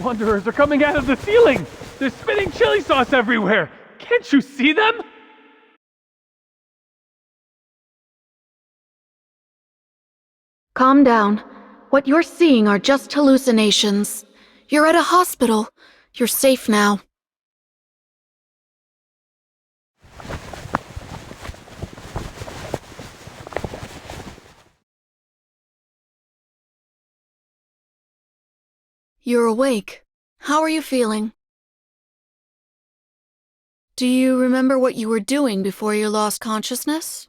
Wanderers are coming out of the ceiling! There's spitting chili sauce everywhere! Can't you see them? Calm down. What you're seeing are just hallucinations. You're at a hospital. You're safe now. You're awake. How are you feeling? Do you remember what you were doing before you lost consciousness?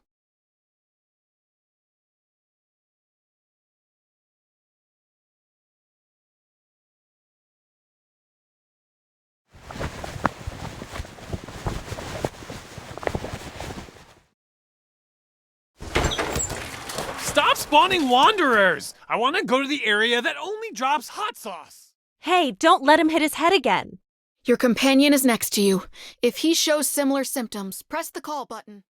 Stop spawning wanderers! I want to go to the area that only drops hot sauce. Hey, don't let him hit his head again. Your companion is next to you. If he shows similar symptoms, press the call button.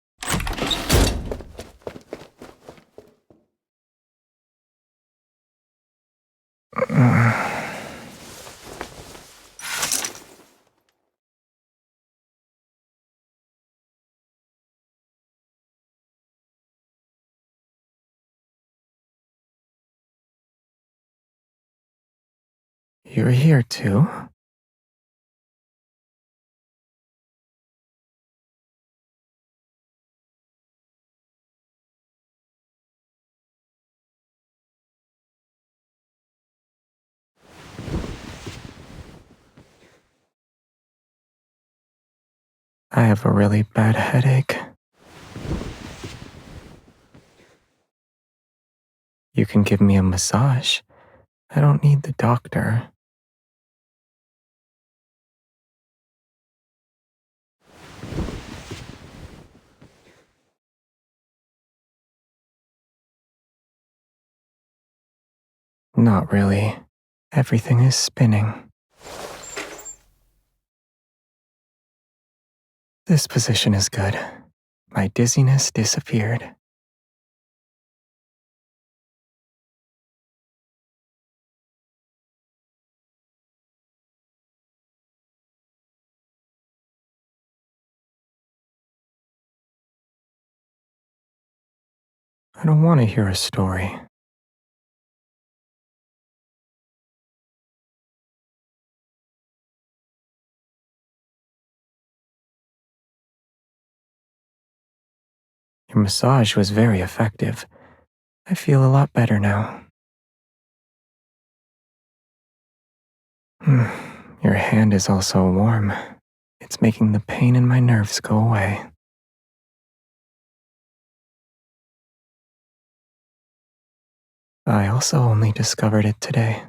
You're here too? I have a really bad headache. You can give me a massage. I don't need the doctor. Not really. Everything is spinning. This position is good. My dizziness disappeared. I don't want to hear a story. Your massage was very effective. I feel a lot better now. Your hand is also warm. It's making the pain in my nerves go away. I also only discovered it today.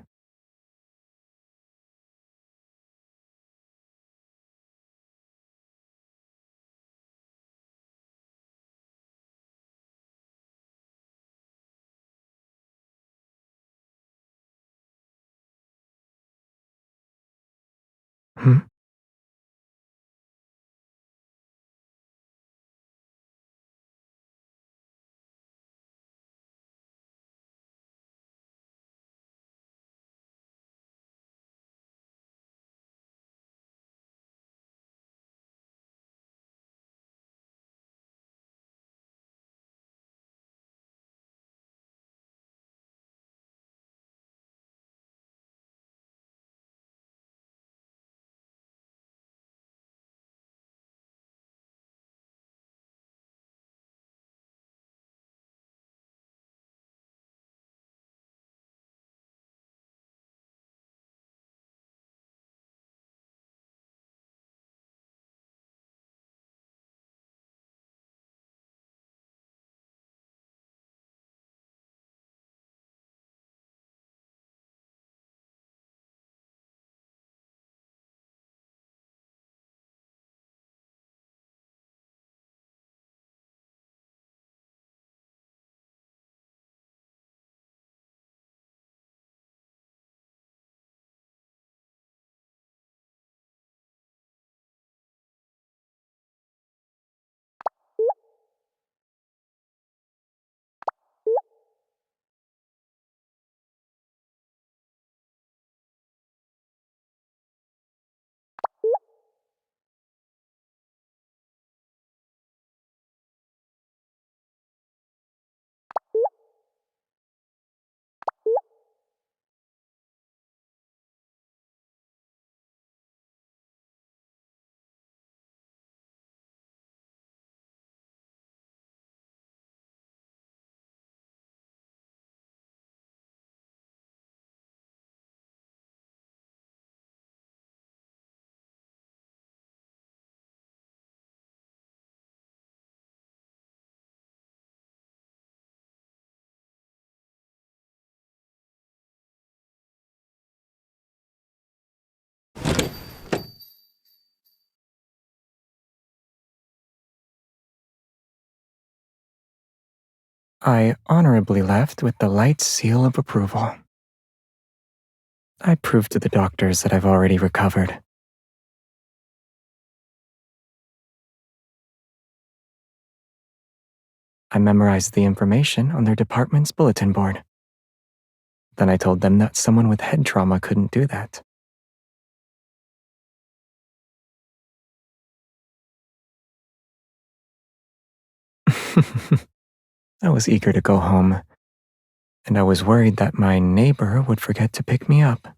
Hmm? I honorably left with the light seal of approval. I proved to the doctors that I've already recovered. I memorized the information on their department's bulletin board. Then I told them that someone with head trauma couldn't do that. I was eager to go home, and I was worried that my neighbor would forget to pick me up.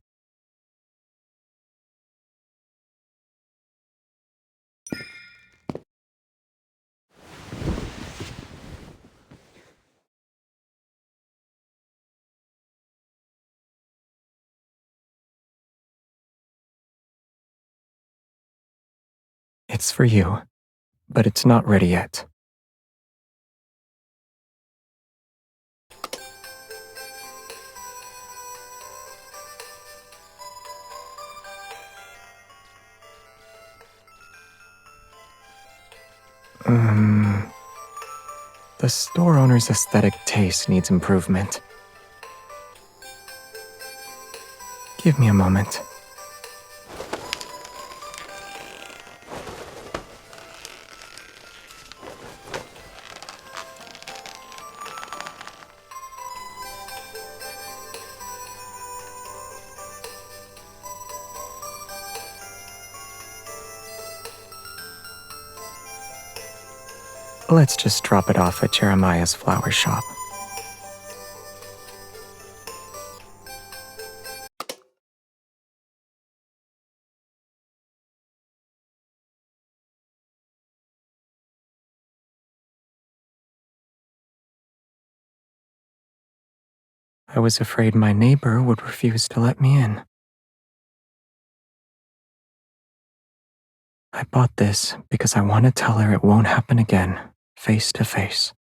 It's for you, but it's not ready yet. The store owner's aesthetic taste needs improvement. Give me a moment. Let's just drop it off at Jeremiah's flower shop. I was afraid my neighbor would refuse to let me in. I bought this because I want to tell her it won't happen again, face to face.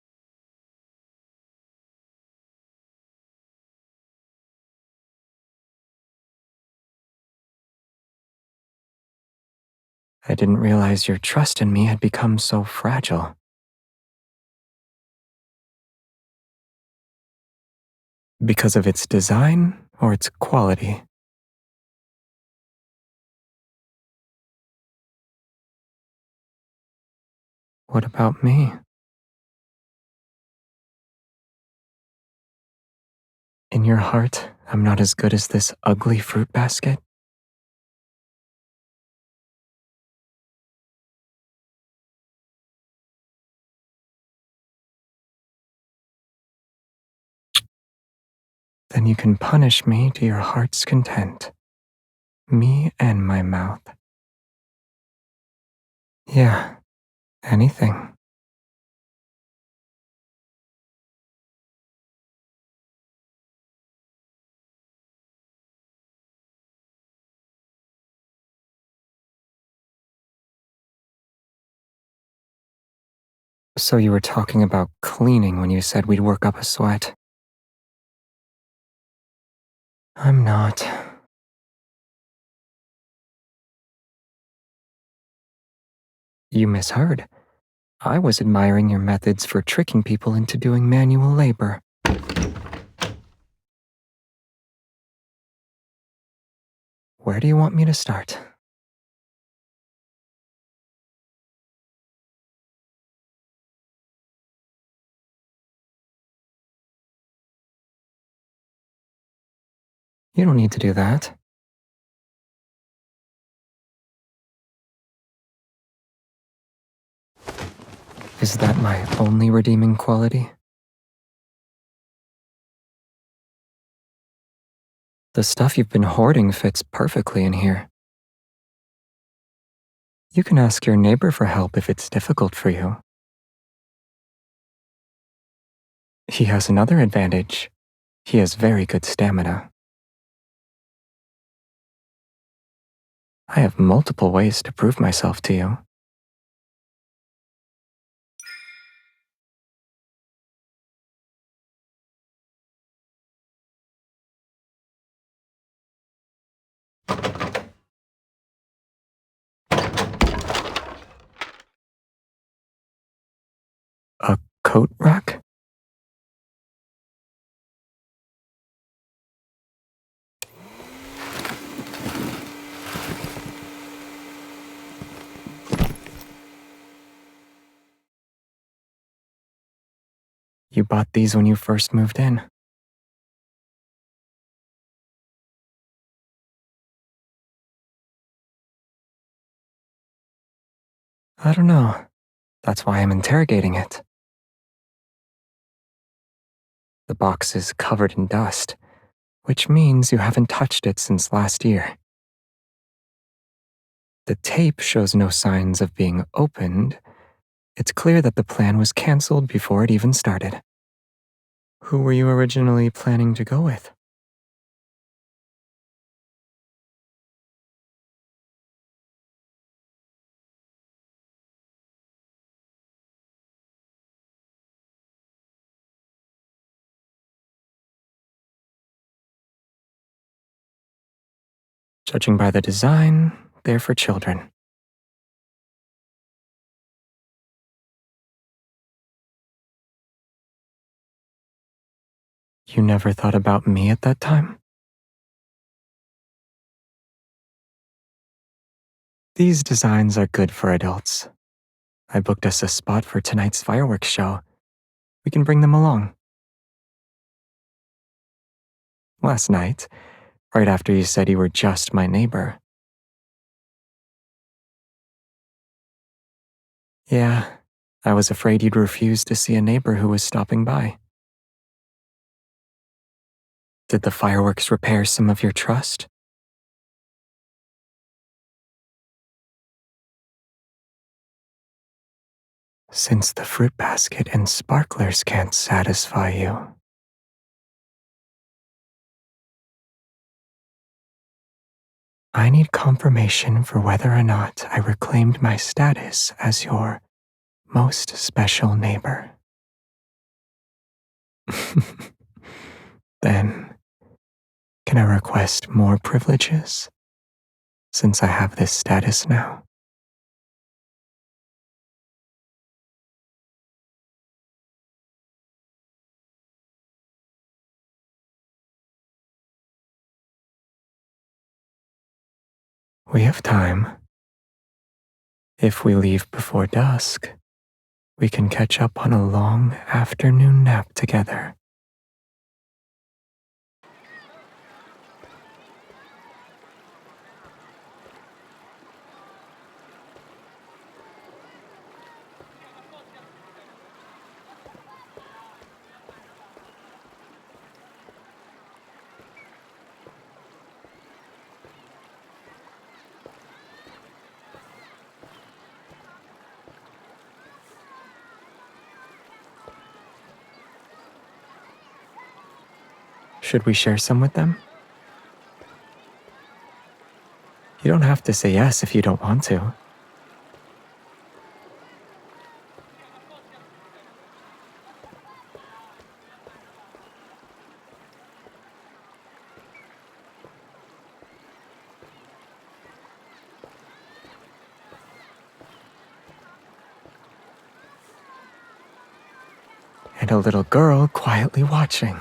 I didn't realize your trust in me had become so fragile. Because of its design or its quality? What about me? In your heart, I'm not as good as this ugly fruit basket? Then you can punish me to your heart's content. Me and my mouth. Yeah, anything. So you were talking about cleaning when you said we'd work up a sweat. I'm not. You misheard. I was admiring your methods for tricking people into doing manual labor. Where do you want me to start? You don't need to do that. Is that my only redeeming quality? The stuff you've been hoarding fits perfectly in here. You can ask your neighbor for help if it's difficult for you. He has another advantage. He has very good stamina. I have multiple ways to prove myself to you. A coat rack? You bought these when you first moved in. I don't know. That's why I'm interrogating it. The box is covered in dust, which means you haven't touched it since last year. The tape shows no signs of being opened. It's clear that the plan was canceled before it even started. Who were you originally planning to go with? Judging by the design, they're for children. You never thought about me at that time? These designs are good for adults. I booked us a spot for tonight's fireworks show. We can bring them along. Last night, right after you said you were just my neighbor. Yeah, I was afraid you'd refuse to see a neighbor who was stopping by. Did the fireworks repair some of your trust? Since the fruit basket and sparklers can't satisfy you, I need confirmation for whether or not I reclaimed my status as your most special neighbor. Then, can I request more privileges, since I have this status now? We have time. If we leave before dusk, we can catch up on a long afternoon nap together. Should we share some with them? You don't have to say yes if you don't want to. And a little girl quietly watching.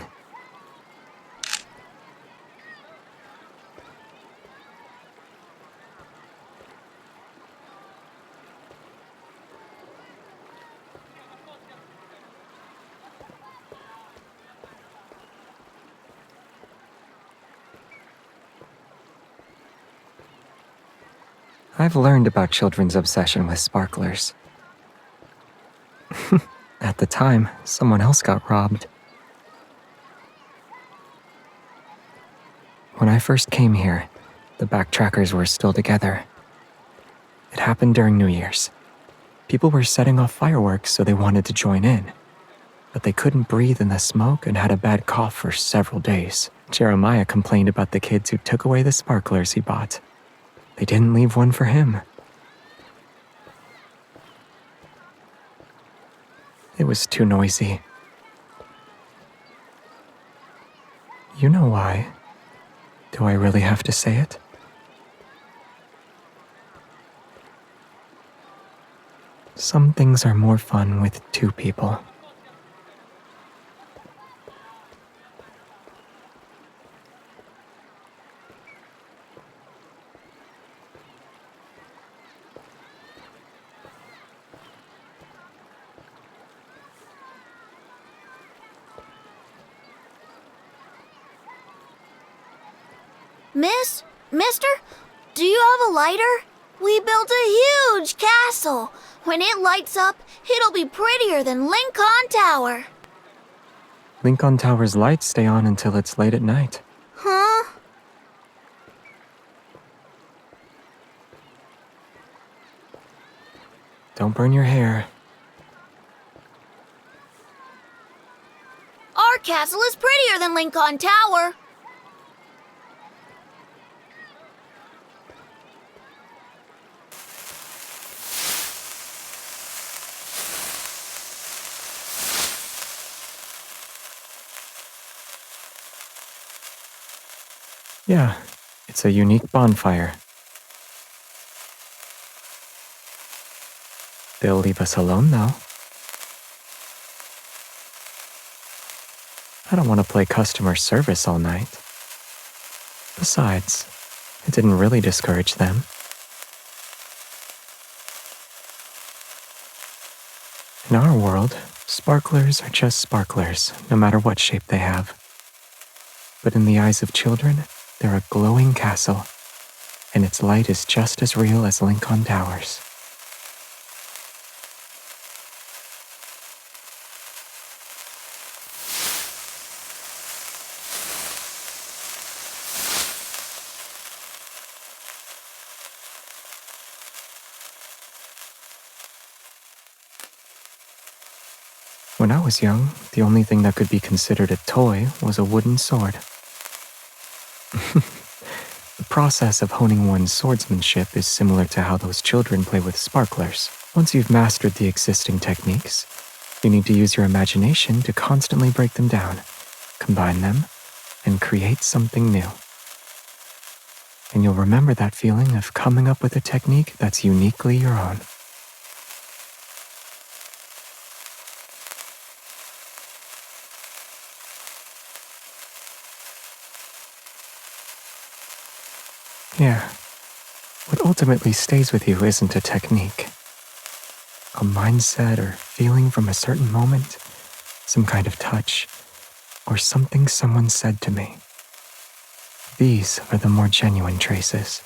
I've learned about children's obsession with sparklers. At the time, someone else got robbed. When I first came here, the backtrackers were still together. It happened during New Year's. People were setting off fireworks, so they wanted to join in. But they couldn't breathe in the smoke and had a bad cough for several days. Jeremiah complained about the kids who took away the sparklers he bought. They didn't leave one for him. It was too noisy. You know why. Do I really have to say it? Some things are more fun with two people. Mister, do you have a lighter? We built a huge castle. When it lights up, it'll be prettier than Lincoln Tower. Lincoln Tower's lights stay on until it's late at night. Huh? Don't burn your hair. Our castle is prettier than Lincoln Tower. Yeah, it's a unique bonfire. They'll leave us alone, though. I don't want to play customer service all night. Besides, it didn't really discourage them. In our world, sparklers are just sparklers, no matter what shape they have. But in the eyes of children, they're a glowing castle, and its light is just as real as Lincoln Towers. When I was young, the only thing that could be considered a toy was a wooden sword. The process of honing one's swordsmanship is similar to how those children play with sparklers. Once you've mastered the existing techniques, you need to use your imagination to constantly break them down, combine them, and create something new. And you'll remember that feeling of coming up with a technique that's uniquely your own. Yeah, what ultimately stays with you isn't a technique. A mindset or feeling from a certain moment, some kind of touch, or something someone said to me. These are the more genuine traces.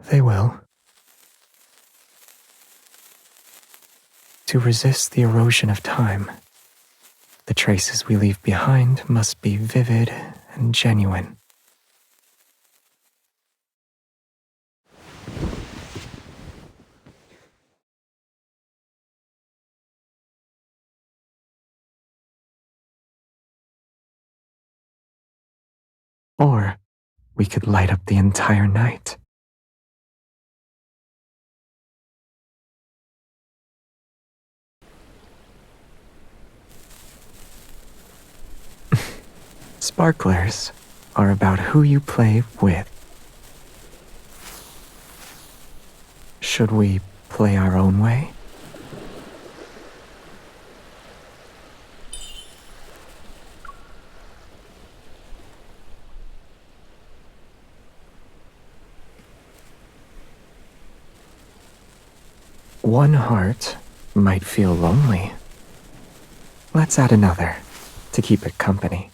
They will. To resist the erosion of time, the traces we leave behind must be vivid and genuine. Or we could light up the entire night. Sparklers are about who you play with. Should we play our own way? One heart might feel lonely. Let's add another to keep it company.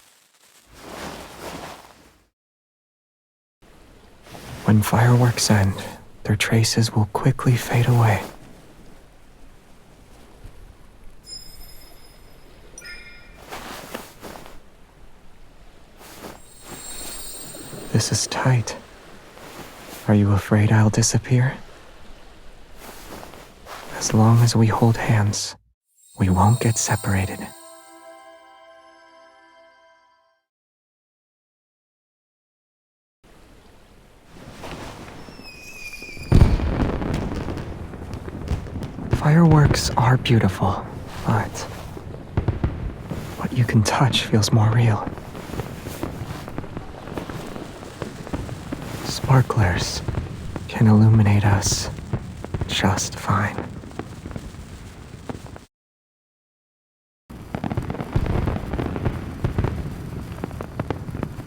When fireworks end, their traces will quickly fade away. This is tight. Are you afraid I'll disappear? As long as we hold hands, we won't get separated. Fireworks are beautiful, but what you can touch feels more real. Sparklers can illuminate us just fine.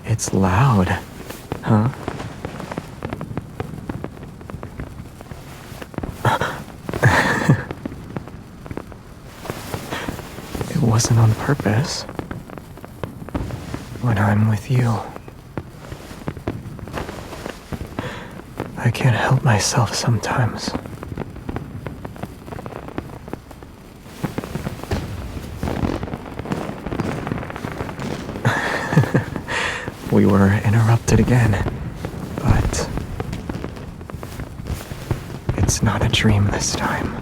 It's loud, huh? It wasn't on purpose. When I'm with you, I can't help myself sometimes. We were interrupted again, but it's not a dream this time.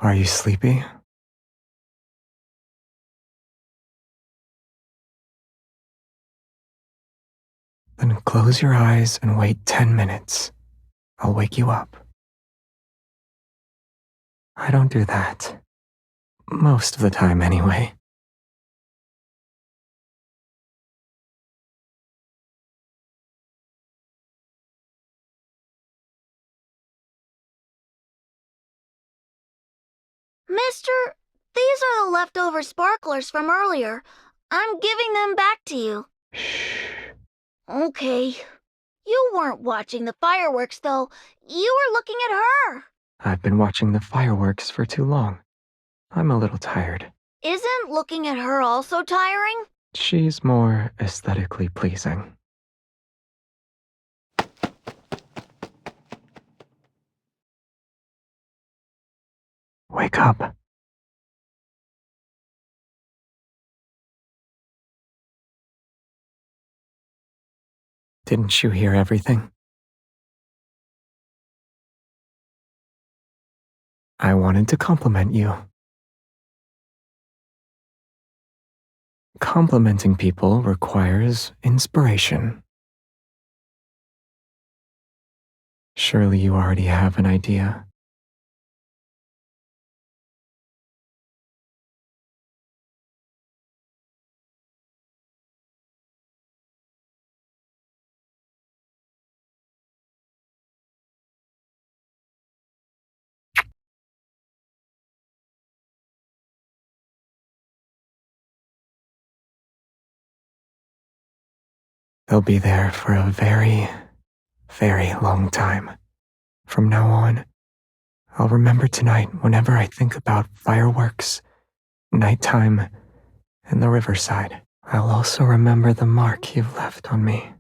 Are you sleepy? Then close your eyes and wait 10 minutes. I'll wake you up. I don't do that. Most of the time, anyway. Mister, these are the leftover sparklers from earlier. I'm giving them back to you. Shh. Okay. You weren't watching the fireworks, though. You were looking at her. I've been watching the fireworks for too long. I'm a little tired. Isn't looking at her also tiring? She's more aesthetically pleasing. Wake up. Didn't you hear everything? I wanted to compliment you. Complimenting people requires inspiration. Surely you already have an idea. They'll be there for a very, very long time. From now on, I'll remember tonight whenever I think about fireworks, nighttime, and the riverside. I'll also remember the mark you've left on me.